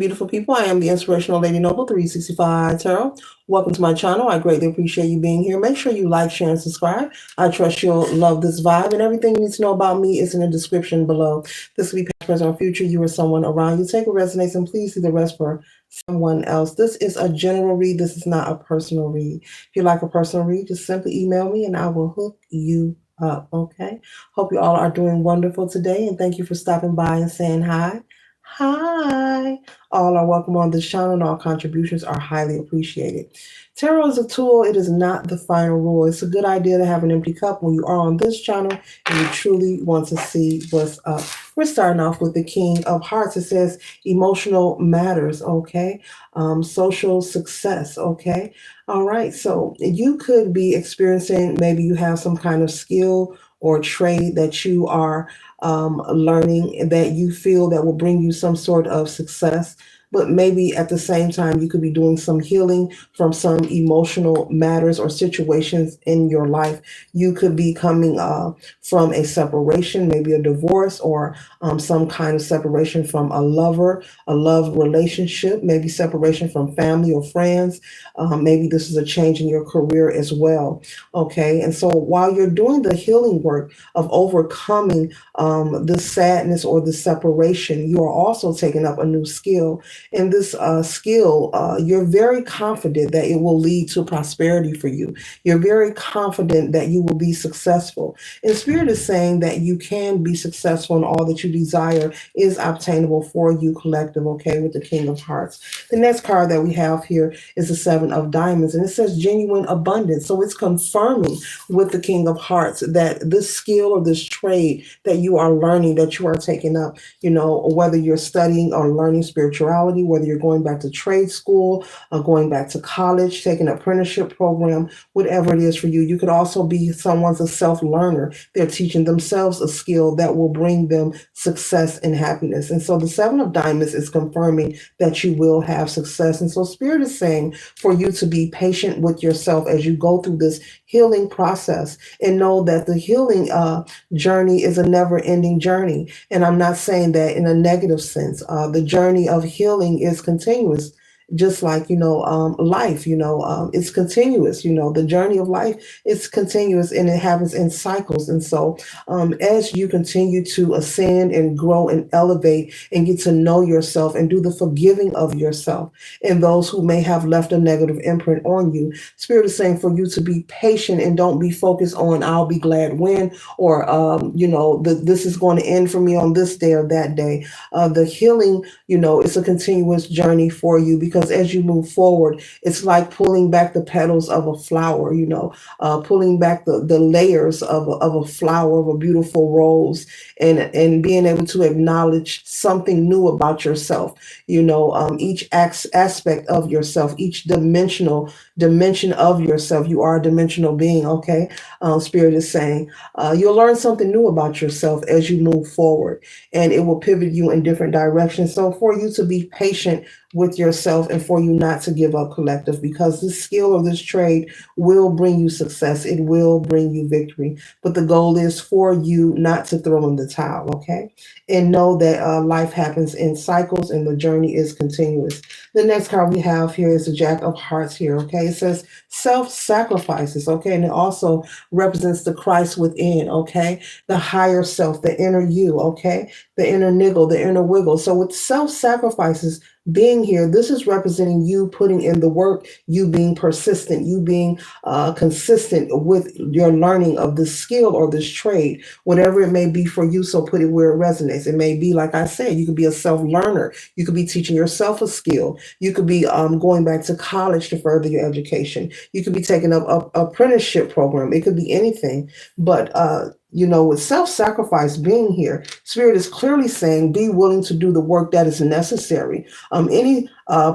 Beautiful people, I am the Inspirational Lady Noble 365 Tarot. Welcome to my channel. I greatly appreciate you being here. Make sure you like, share, and subscribe. I trust you'll love this vibe, and everything you need to know about me is in the description below. This will be past, present, or future. You or someone around you. Take what resonates and please do the rest for someone else. This is a general read. This is not a personal read. If you like a personal read, just simply email me and I will hook you up, okay? Hope you all are doing wonderful today, and thank you for stopping by and saying hi. Hi. All are welcome on this channel and all contributions are highly appreciated. Tarot is a tool, it is not the final rule. It's a good idea to have an empty cup when you are on this channel and you truly want to see what's up. We're starting off with the King of Hearts. It says emotional matters, okay? Social success, okay? All right, so you could be experiencing, maybe you have some kind of skill or trade that you are learning that you feel that will bring you some sort of success. But maybe at the same time, you could be doing some healing from some emotional matters or situations in your life. You could be coming from a separation, maybe a divorce, or some kind of separation from a lover, a love relationship, maybe separation from family or friends. Maybe this is a change in your career as well. Okay. And so while you're doing the healing work of overcoming the sadness or the separation, you are also taking up a new skill. And this skill, you're very confident that it will lead to prosperity for you. You're very confident that you will be successful. And Spirit is saying that you can be successful and all that you desire is obtainable for you, collective, okay, with the King of Hearts. The next card that we have here is the Seven of Diamonds, and it says genuine abundance. So it's confirming with the King of Hearts that this skill or this trade that you are learning, that you are taking up, whether you're studying or learning spirituality, whether you're going back to trade school, going back to college, taking an apprenticeship program, whatever it is for you. You could also be someone's a self-learner. They're teaching themselves a skill that will bring them success and happiness. And so the Seven of Diamonds is confirming that you will have success. And so Spirit is saying for you to be patient with yourself as you go through this healing process and know that the healing journey is a never-ending journey. And I'm not saying that in a negative sense. The journey of healing is continuous, just like life. It's continuous. The journey of life is continuous, and it happens in cycles. And so as you continue to ascend and grow and elevate and get to know yourself and do the forgiving of yourself and those who may have left a negative imprint on you, Spirit is saying for you to be patient and don't be focused on I'll be glad when, or this is going to end for me on this day or that day. The healing, it's a continuous journey for you, because as you move forward, it's like pulling back the petals of a flower, pulling back the layers of a flower, of a beautiful rose, and being able to acknowledge something new about yourself. Each aspect of yourself, each dimension of yourself. You are a dimensional being, okay? Spirit is saying you'll learn something new about yourself as you move forward, and it will pivot you in different directions. So for you to be patient with yourself and for you not to give up, collective, because this skill or this trade will bring you success. It will bring you victory. But the goal is for you not to throw in the towel, okay? And know that life happens in cycles and the journey is continuous. The next card we have here is the Jack of Hearts here, okay? It says self-sacrifices, okay? And it also represents the Christ within, okay? The higher self, the inner you, okay? The inner niggle, the inner wiggle. So with self-sacrifices being here, this is representing you putting in the work, you being persistent, you being consistent with your learning of this skill or this trade, whatever it may be for you. So put it where it resonates. It may be, like I said, you could be a self-learner. You could be teaching yourself a skill. You could be going back to college to further your education. You could be taking up an apprenticeship program. It could be anything. But with self-sacrifice being here, Spirit is clearly saying be willing to do the work that is necessary. Any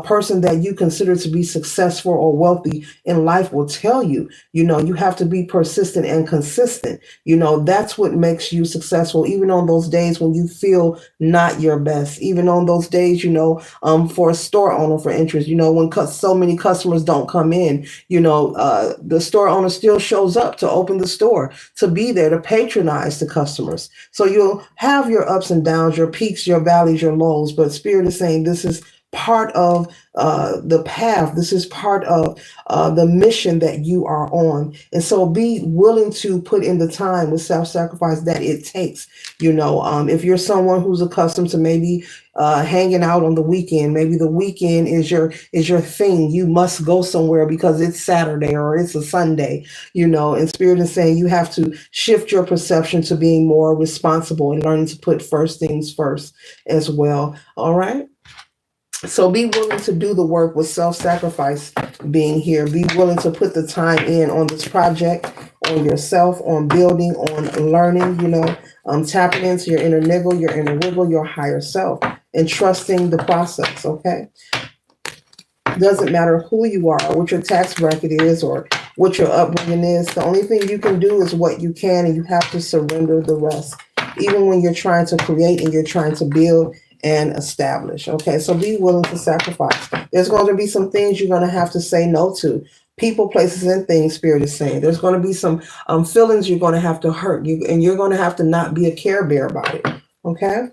person that you consider to be successful or wealthy in life will tell you, you have to be persistent and consistent. That's what makes you successful, even on those days when you feel not your best, even on those days, for a store owner, for instance, when so many customers don't come in, the store owner still shows up to open the store, to be there, to patronize the customers. So you'll have your ups and downs, your peaks, your valleys, your lows, but Spirit is saying this is part of the path. This is part of the mission that you are on. And so be willing to put in the time with self-sacrifice that it takes. If you're someone who's accustomed to maybe hanging out on the weekend, maybe the weekend is your thing. You must go somewhere because it's Saturday or it's a Sunday, and Spirit is saying you have to shift your perception to being more responsible and learning to put first things first as well. All right. So be willing to do the work with self-sacrifice being here. Be willing to put the time in on this project, on yourself, on building, on learning, tapping into your inner niggle, your inner wiggle, your higher self, and trusting the process, okay? Doesn't matter who you are, or what your tax bracket is, or what your upbringing is. The only thing you can do is what you can, and you have to surrender the rest, even when you're trying to create and you're trying to build and establish. Okay, so be willing to sacrifice. There's going to be some things you're going to have to say no to. People, places, and things, Spirit is saying. There's going to be some feelings you're going to have to hurt, and you're going to have to not be a care bear about it. Okay?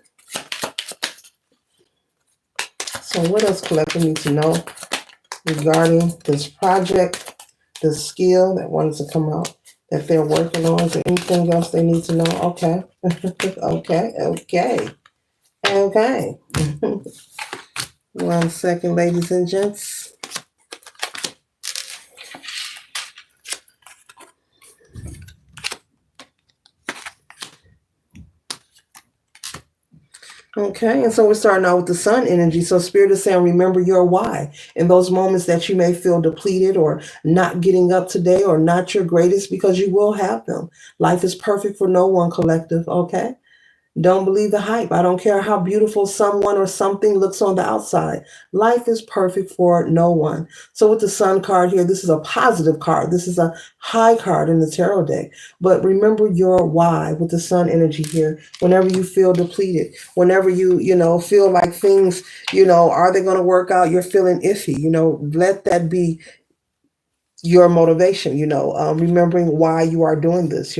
So what else collective needs to know regarding this project, this skill that wanted to come out that they're working on? Is there anything else they need to know? Okay. Okay. 1 second, ladies and gents. Okay, and so we're starting out with the sun energy. So Spirit is saying, remember your why. In those moments that you may feel depleted or not getting up today or not your greatest, because you will have them. Life is perfect for no one, collective, okay? Don't believe the hype. I don't care how beautiful someone or something looks on the outside. Life is perfect for no one. So with the sun card here, this is a positive card. This is a high card in the tarot deck. But remember your why with the sun energy here. Whenever you feel depleted, whenever you feel like things, are they going to work out? You're feeling iffy, let that be your motivation, remembering why you are doing this,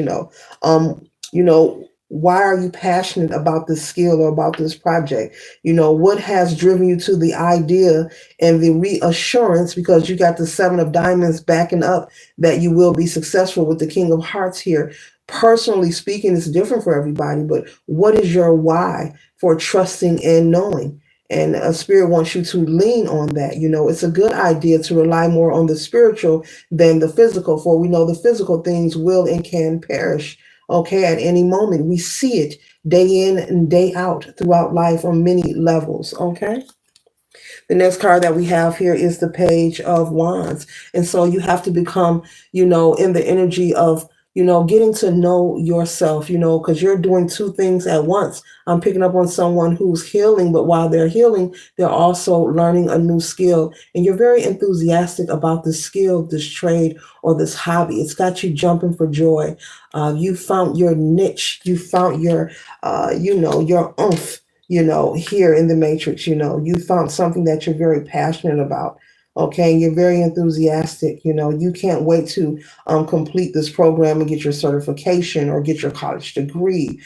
why are you passionate about this skill or about this project? What has driven you to the idea and the reassurance, because you got the 7 of diamonds backing up that you will be successful with the King of Hearts here. Personally speaking, it's different for everybody, but what is your why for trusting and knowing? And a Spirit wants you to lean on that. It's a good idea to rely more on the spiritual than the physical, for we know the physical things will and can perish. Okay, at any moment. We see it day in and day out throughout life on many levels. Okay. The next card that we have here is the Page of Wands. And so you have to become, in the energy of, getting to know yourself, because you're doing 2 things at once. I'm picking up on someone who's healing, but while they're healing, they're also learning a new skill. And you're very enthusiastic about this skill, this trade, or this hobby. It's got you jumping for joy. You found your niche. You found your oomph. Here in the matrix, you found something that you're very passionate about. Okay, and you're very enthusiastic. You can't wait to complete this program and get your certification or get your college degree,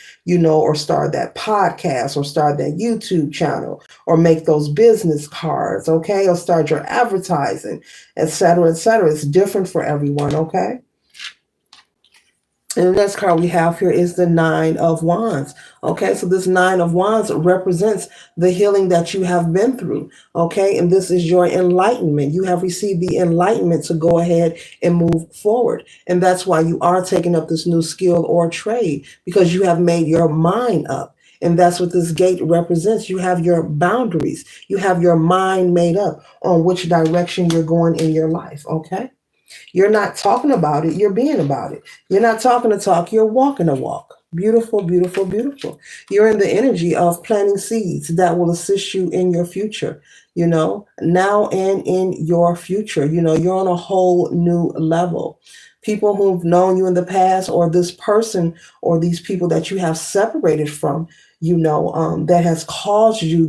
or start that podcast or start that YouTube channel or make those business cards, okay, or start your advertising, etc., etc. It's different for everyone, okay? And the next card we have here is the 9 of Wands. Okay, so this 9 of Wands represents the healing that you have been through. Okay, and this is your enlightenment. You have received the enlightenment to go ahead and move forward. And that's why you are taking up this new skill or trade, because you have made your mind up. And that's what this gate represents. You have your boundaries. You have your mind made up on which direction you're going in your life. Okay. You're not talking about it, you're being about it. You're not talking the talk, you're walking the walk. Beautiful, beautiful, beautiful. You're in the energy of planting seeds that will assist you in your future, now and in your future. You're on a whole new level. People who've known you in the past, or this person or these people that you have separated from, that has caused you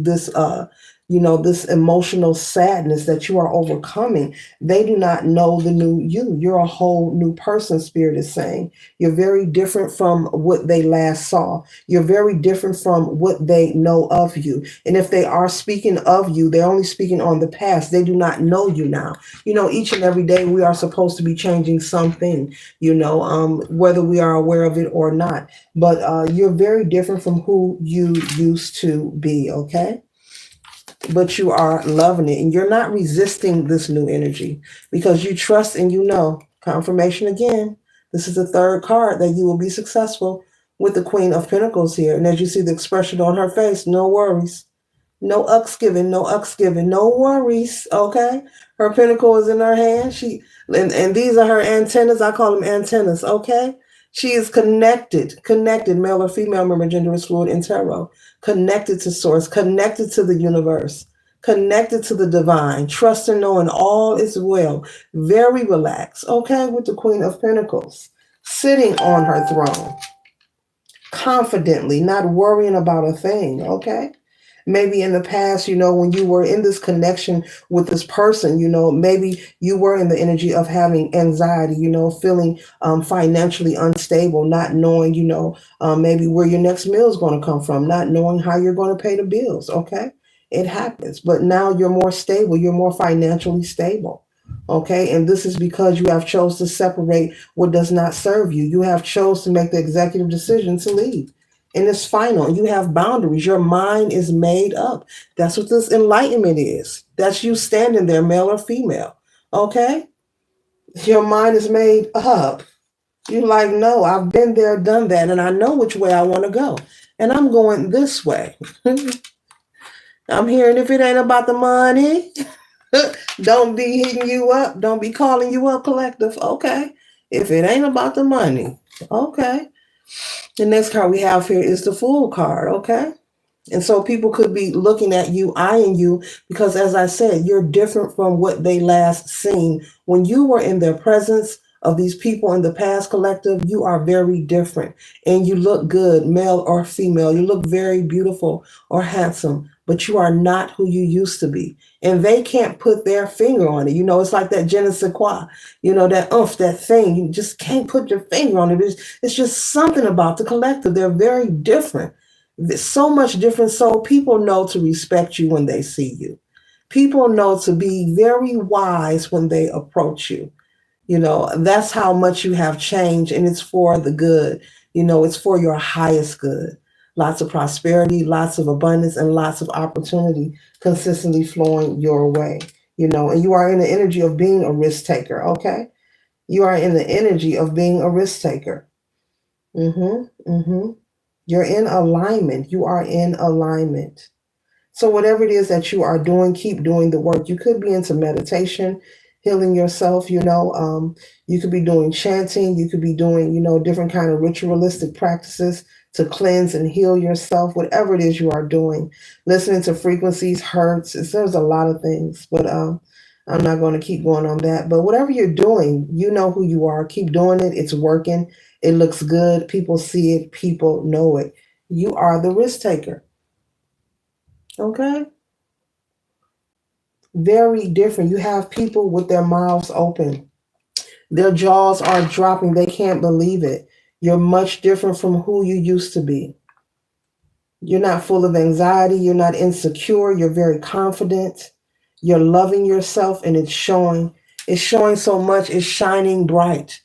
this emotional sadness that you are overcoming. They do not know the new you. You're a whole new person, Spirit is saying. You're very different from what they last saw. You're very different from what they know of you. And if they are speaking of you, they're only speaking on the past. They do not know you now. Each and every day we are supposed to be changing something, whether we are aware of it or not. But you're very different from who you used to be, okay? But you are loving it and you're not resisting this new energy because you trust and confirmation again. This is the third card that you will be successful with the Queen of Pentacles here. And as you see the expression on her face, no worries. No ucks given, no ucks given, no worries. Okay. Her pentacle is in her hand. And these are her antennas. I call them antennas. Okay. She is connected, male or female, remember gender is fluid in tarot, connected to source, connected to the universe, connected to the divine, trust and knowing all is well, very relaxed, okay, with the Queen of Pentacles, sitting on her throne, confidently, not worrying about a thing, okay? Maybe in the past, when you were in this connection with this person, maybe you were in the energy of having anxiety, feeling financially unstable, not knowing, maybe where your next meal is going to come from, not knowing how you're going to pay the bills. Okay. It happens. But now you're more stable. You're more financially stable. Okay. And this is because you have chose to separate what does not serve you. You have chose to make the executive decision to leave. And it's final. You have boundaries. Your mind is made up. That's what this enlightenment is. That's you standing there, male or female. Okay? Your mind is made up. You're like, no, I've been there, done that, and I know which way I want to go. And I'm going this way. I'm hearing if it ain't about the money, don't be hitting you up. Don't be calling you up, collective. Okay? If it ain't about the money, okay. The next card we have here is the Fool card, okay? And so people could be looking at you, eyeing you, because as I said, you're different from what they last seen. When you were in their presence of these people in the past, collective, you are very different. And you look good, male or female. You look very beautiful or handsome, but you are not who you used to be. And they can't put their finger on it. It's like that je ne sais quoi, that thing. You just can't put your finger on it. It's just something about the collective. They're very different. So much different. So people know to respect you when they see you. People know to be very wise when they approach you. That's how much you have changed, and it's for the good. It's for your highest good. Lots of prosperity, lots of abundance, and lots of opportunity consistently flowing your way. And you are in the energy of being a risk taker, okay? You are in the energy of being a risk taker. You're in alignment. You are in alignment. So whatever it is that you are doing, keep doing the work. You could be into meditation, healing yourself, you could be doing chanting, you could be doing, different kind of ritualistic practices to cleanse and heal yourself, whatever it is you are doing. Listening to frequencies, hertz, there's a lot of things, but I'm not going to keep going on that. But whatever you're doing, you know who you are. Keep doing it. It's working. It looks good. People see it. People know it. You are the risk taker. Okay? Very different. You have people with their mouths open. Their jaws are dropping. They can't believe it. You're much different from who you used to be. You're not full of anxiety. You're not insecure. You're very confident. You're loving yourself, and it's showing. It's showing so much. It's shining bright.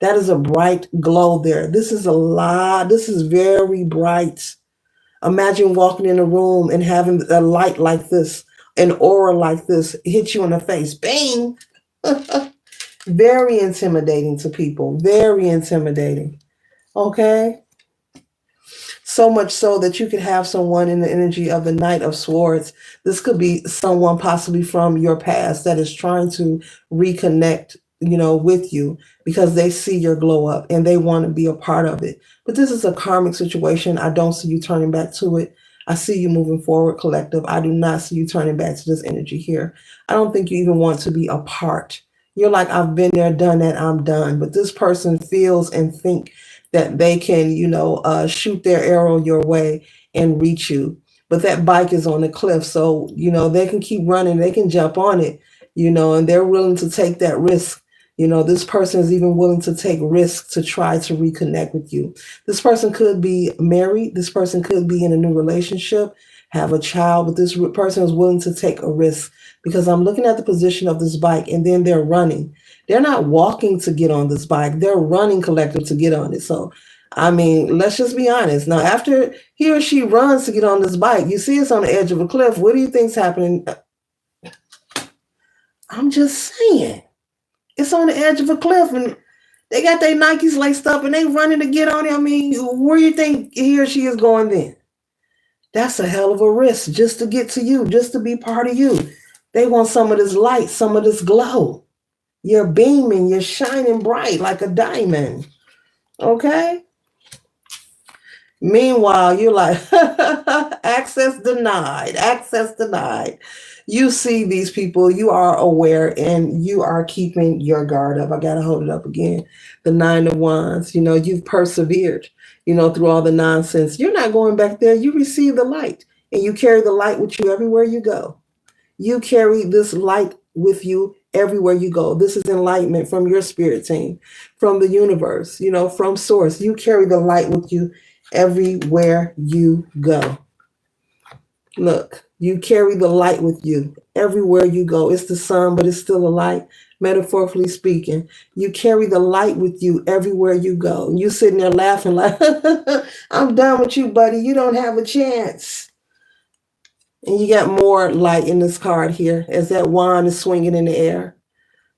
That is a bright glow there. This is a lot. This is very bright. Imagine walking in a room and having a light like this, an aura like this, hit you in the face. Bang! Very intimidating to people. Very intimidating. Okay? So much so that you could have someone in the energy of the Knight of Swords. This could be someone possibly from your past that is trying to reconnect, with you because they see your glow up and they want to be a part of it. But this is a karmic situation. I don't see you turning back to it. I see you moving forward, collective. I do not see you turning back to this energy here. I don't think you even want to be a part. You're like, I've been there, done that, I'm done. But this person feels and think that they can, shoot their arrow your way and reach you. but that bike is on the cliff. So, they can keep running, they can jump on it, and they're willing to take that risk. This person is even willing to take risks to try to reconnect with you. This person could be married. This person could be in a new relationship, have a child, but this person is willing to take a risk, because I'm looking at the position of this bike, and then they're running. They're not walking to get on this bike. They're running collective to get on it. So, I mean, let's just be honest. Now, after he or she runs to get on this bike, you see it's on the edge of a cliff. What do you think's happening? I'm just saying. It's on the edge of a cliff, and they got their Nikes laced up, and they running to get on it. I mean, where do you think he or she is going then? That's a hell of a risk just to get to you, just to be part of you. They want some of this light, some of this glow. You're beaming, you're shining bright like a diamond. Okay? Meanwhile, you're like, access denied, access denied. You see these people, you are aware, and you are keeping your guard up. I got to hold it up again. The 9 of Wands, you've persevered, through all the nonsense. You're not going back there. You receive the light, and you carry the light with you everywhere you go. You carry this light with you everywhere you go. This is enlightenment from your spirit team, from the universe, from source. You carry the light with you everywhere you go. Look, you carry the light with you everywhere you go. It's the sun, but it's still a light, metaphorically speaking. You carry the light with you everywhere you go. And you sitting there laughing like, I'm done with you, buddy. You don't have a chance. And you got more light in this card here as that wand is swinging in the air.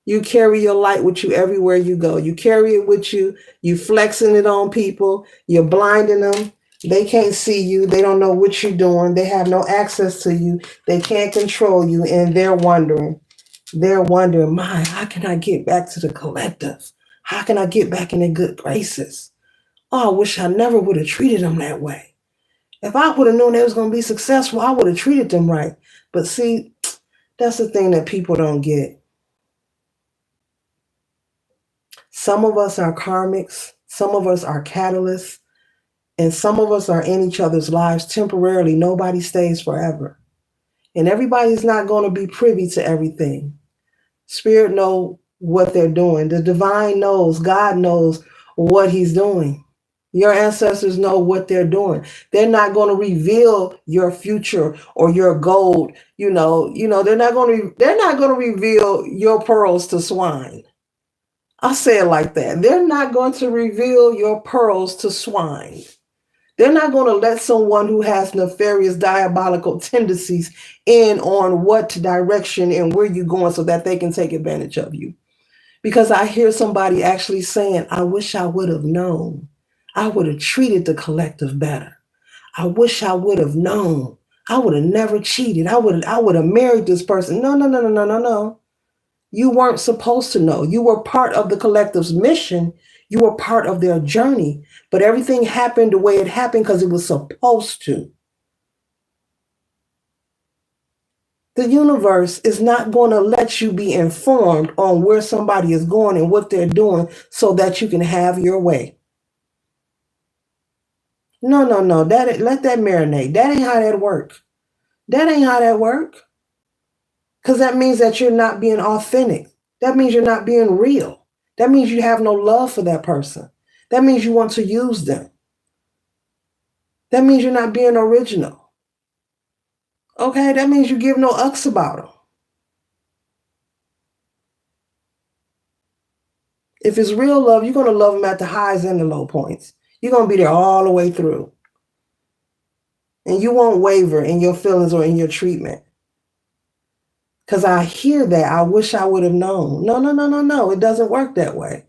You carry your light with you everywhere you go. You carry it with you. You flexing it on people. You're blinding them. They can't see you. They don't know what you're doing. They have no access to you. They can't control you. And they're wondering, my, how can I get back to the collective? How can I get back in their good graces? Oh, I wish I never would have treated them that way. If I would have known they was going to be successful, I would have treated them right. But see, that's the thing that people don't get. Some of us are karmics. Some of us are catalysts. And some of us are in each other's lives temporarily. Nobody stays forever. And everybody's not going to be privy to everything. Spirit knows what they're doing. The divine knows. God knows what he's doing. Your ancestors know what they're doing. They're not going to reveal your future or your gold. They're not going to reveal your pearls to swine. I say it like that. They're not going to reveal your pearls to swine. They're not going to let someone who has nefarious, diabolical tendencies in on what direction and where you're going so that they can take advantage of you. Because I hear somebody actually saying, I wish I would have known. I would have treated the collective better. I wish I would have known. I would have never cheated. I would have married this person. No. You weren't supposed to know. You were part of the collective's mission. You were part of their journey. But everything happened the way it happened because it was supposed to. The universe is not going to let you be informed on where somebody is going and what they're doing so that you can have your way. No. Let that marinate. That ain't how that work. That ain't how that work. Because that means that you're not being authentic. That means you're not being real. That means you have no love for that person. That means you want to use them. That means you're not being original. Okay, that means you give no ucks about them. If it's real love, you're going to love them at the highs and the low points. You're going to be there all the way through. And you won't waver in your feelings or in your treatment. Because I hear that. I wish I would have known. No. It doesn't work that way.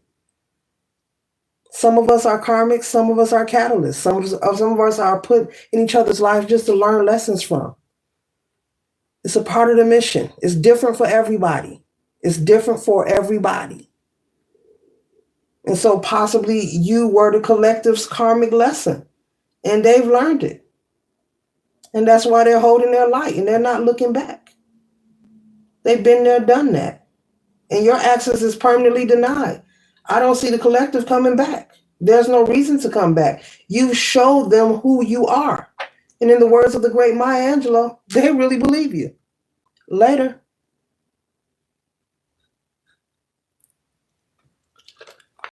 Some of us are karmics. Some of us are catalysts. Some of us are put in each other's lives just to learn lessons from. It's a part of the mission. It's different for everybody. It's different for everybody. And so possibly you were the collective's karmic lesson. And they've learned it. And that's why they're holding their light and they're not looking back. They've been there, done that. And your access is permanently denied. I don't see the collective coming back. There's no reason to come back. You showed them who you are. And in the words of the great Maya Angelou, they really believe you. Later.